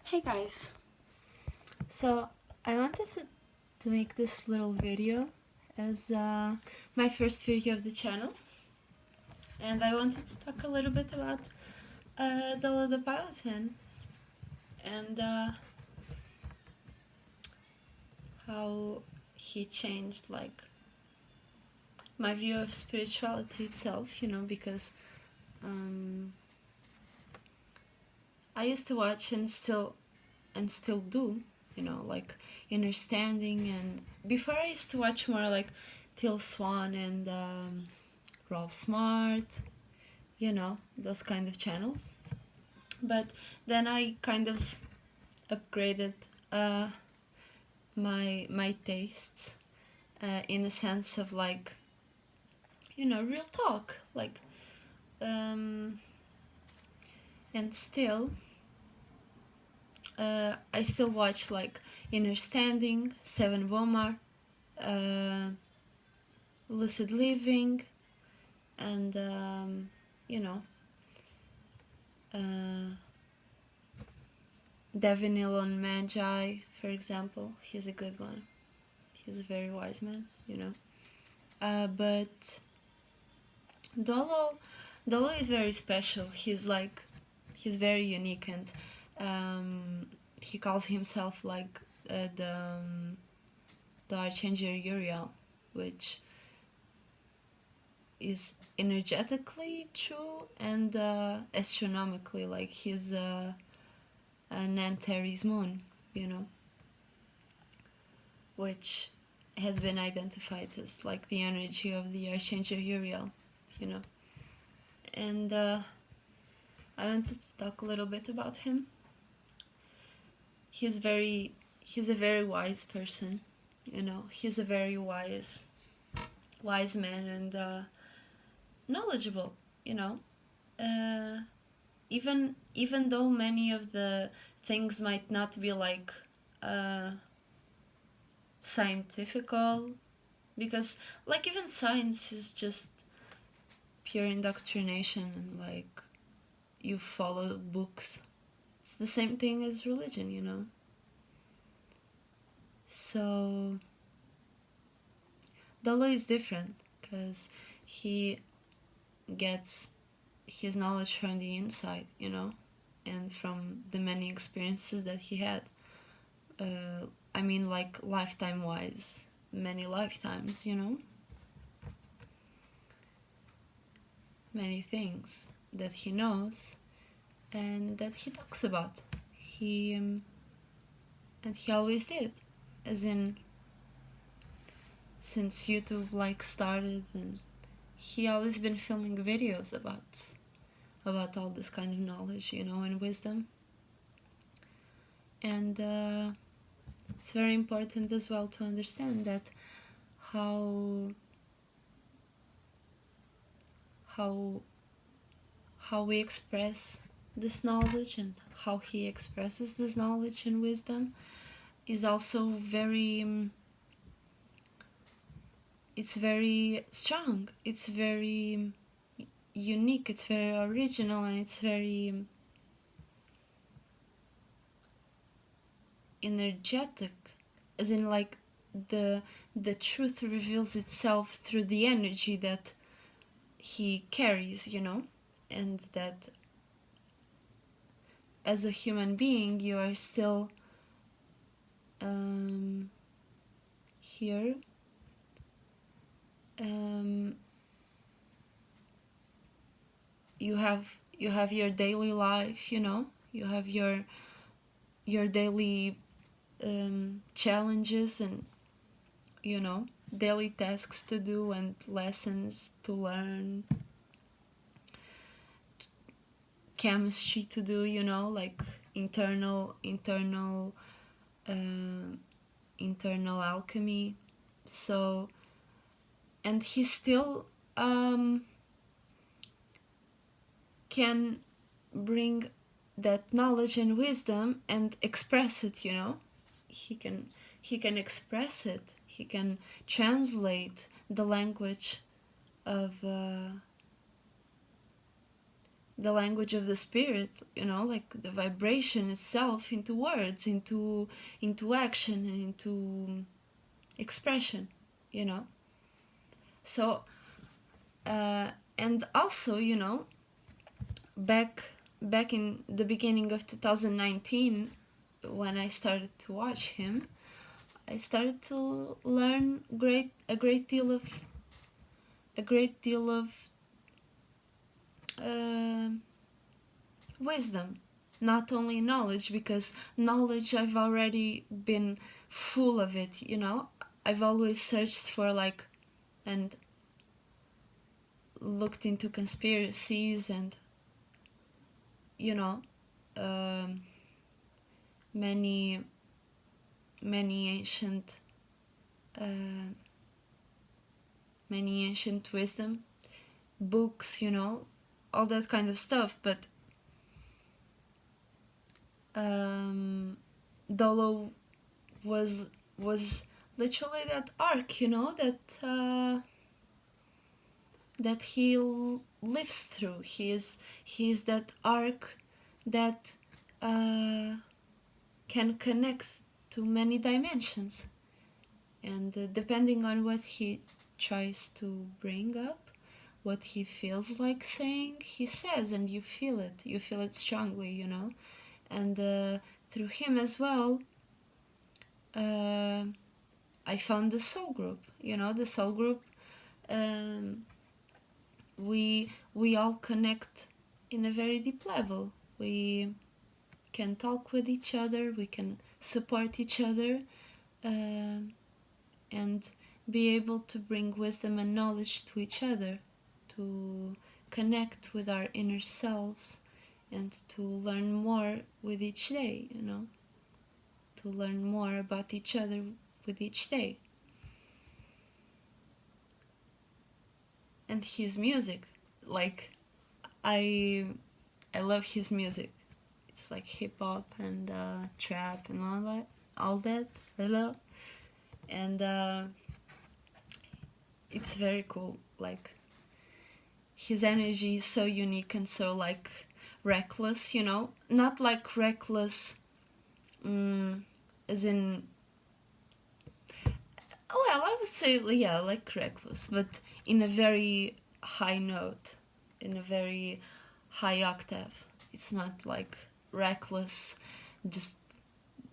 Hey guys, so I wanted to make this little video as my first video of the channel, and I wanted to talk a little bit about Doelow the Pilotman and how he changed like my view of spirituality itself, because I used to watch and still do, like Inner Standing, and before I used to watch more like Till Swan and Rolf Smart, those kind of channels. But then I kind of upgraded my tastes in a sense of like, real talk, like, and still I still watch like Inner Standing, Seven Bomar, Lucid Living, and Devinil on Magi, for example. He's a good one. He's a very wise man, but Doelow is very special. He's very unique, and he calls himself like the Archangel Uriel, which is energetically true and astronomically, like he's an Antares moon, which has been identified as like the energy of the Archangel Uriel, and I wanted to talk a little bit about him. He's a very wise person, he's a very wise man and knowledgeable, even though many of the things might not be like scientifical, because like even science is just pure indoctrination and like you follow books. It's the same thing as religion, So Doelow is different because he gets his knowledge from the inside, and from the many experiences that he had. I mean, like lifetime-wise, many lifetimes, many things that he knows and that he talks about. And he always did, as in since YouTube like started, and he always been filming videos about all this kind of knowledge, and wisdom. And it's very important as well to understand that how we express this knowledge and how he expresses this knowledge and wisdom is also very it's very strong, it's very unique, it's very original, and it's very energetic, as in like the truth reveals itself through the energy that he carries, and that as a human being you are still here, you have your daily life, you have your daily challenges and daily tasks to do and lessons to learn, chemistry to do, like internal alchemy. So, and he still can bring that knowledge and wisdom and express it, he can express it, he can translate the language of the language of the spirit, you know, like the vibration itself into words, into action, and into expression, you know. So and also, you know, back in the beginning of 2019, when I started to watch him, I started to learn a great deal of uh, wisdom, not only knowledge, because knowledge I've already been full of it, you know. I've always searched for, like, and looked into conspiracies and, you know, um, many ancient wisdom books, you know, all that kind of stuff. But Doelow was literally that arc, you know, that he lives through. He is that arc that can connect to many dimensions, and depending on what he tries to bring up, what he feels like saying, he says, and you feel it strongly, you know. And through him as well, I found the soul group, you know. The soul group, we all connect in a very deep level. We can talk with each other, we can support each other, and be able to bring wisdom and knowledge to each other, to connect with our inner selves, and to learn more with each day, you know, to learn more about each other with each day. And his music, like, I love his music. It's like hip hop and trap and all that I love. And it's very cool. Like, his energy is so unique and so, like, reckless, you know. Not like reckless as in, well, I would say, yeah, like reckless, but in a very high note, in a very high octave. It's not like reckless, just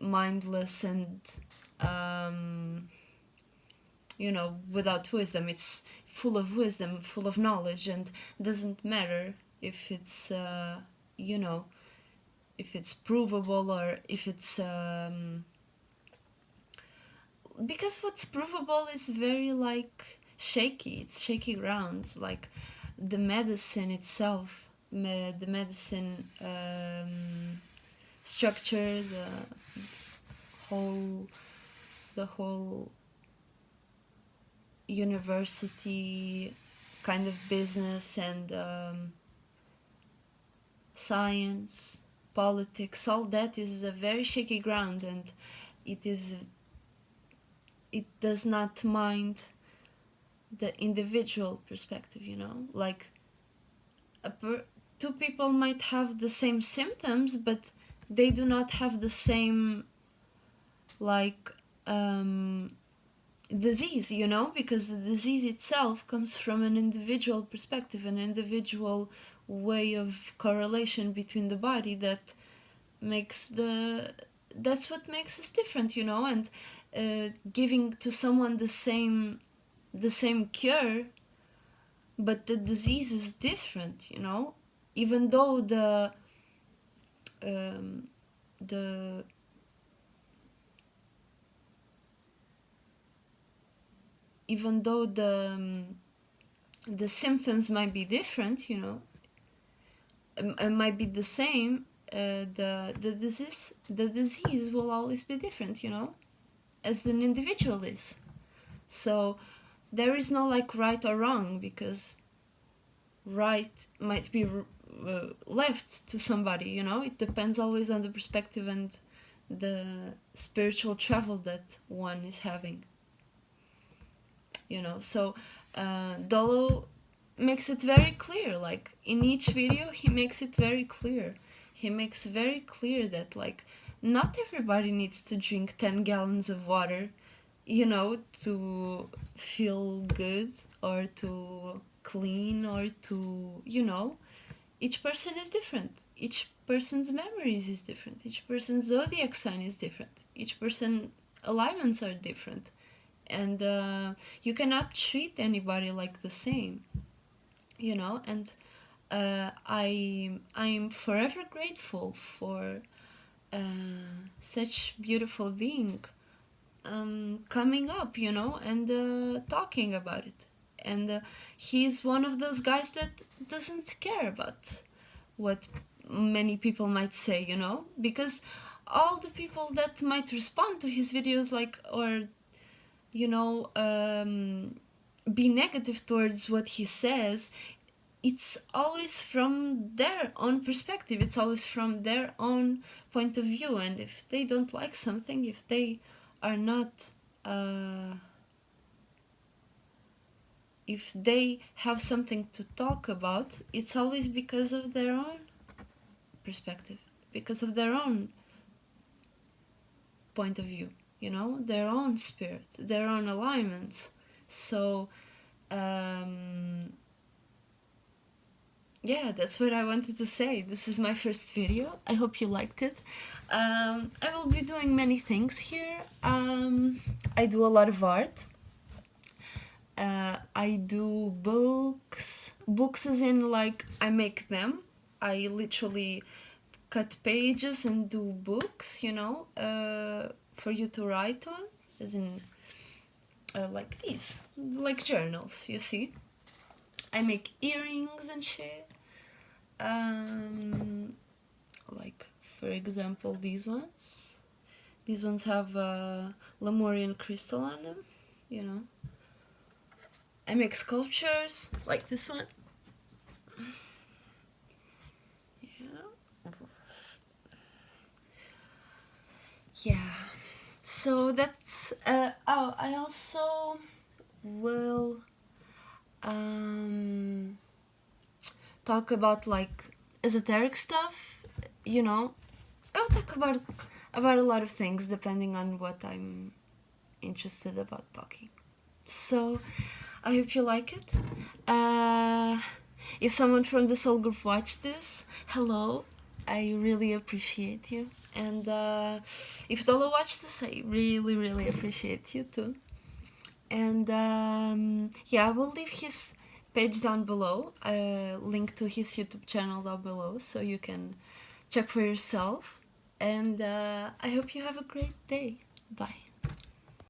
mindless and you know, without wisdom. It's full of wisdom, full of knowledge, and doesn't matter if it's you know, if it's provable or if it's because what's provable is very, like, shaky. It's shaky grounds, like the medicine itself, the medicine structure, the whole university kind of business, and science, politics, all that is a very shaky ground, and it does not mind the individual perspective, you know. Like, two people might have the same symptoms, but they do not have the same, like, disease, you know, because the disease itself comes from an individual perspective, an individual way of correlation between the body that's what makes us different, you know. And giving to someone the same cure, but the disease is different, you know. Even though the symptoms might be different, you know, it might be the same, the disease will always be different, you know, as an individual is. So there is no, like, right or wrong, because right might be left to somebody, you know. It depends always on the perspective and the spiritual travel that one is having, you know. So Doelow makes it very clear. Like in each video, he makes it very clear. He makes very clear that like not everybody needs to drink 10 gallons of water, you know, to feel good or to clean or to, you know, each person is different. Each person's memories is different. Each person's zodiac sign is different. Each person alignments are different. And you cannot treat anybody like the same, you know. And I'm forever grateful for such beautiful being coming up, you know, and talking about it. And he's one of those guys that doesn't care about what many people might say, you know, because all the people that might respond to his videos, like, or, you know, be negative towards what he says, it's always from their own perspective. It's always from their own point of view. And if they don't like something, if they are not, if they have something to talk about, it's always because of their own perspective, because of their own point of view, you know, their own spirit, their own alignments. So yeah, that's what I wanted to say. This is my first video. I hope you liked it. I will be doing many things here. I do a lot of art. I do books as in like I make them. I literally cut pages and do books, you know, for you to write on, as in like these, like journals, you see. I make earrings and shit. Like, for example, these ones. These ones have Lemurian crystal on them, you know. I make sculptures, like this one. Yeah. So that's... oh, I also will talk about like esoteric stuff, you know. I'll talk about a lot of things depending on what I'm interested about talking. So I hope you like it. If someone from the soul group watched this, hello, I really appreciate you. And if Doelow watched this, I really appreciate you too. And yeah, I will leave his page down below, link to his YouTube channel down below, so you can check for yourself. And I hope you have a great day. Bye.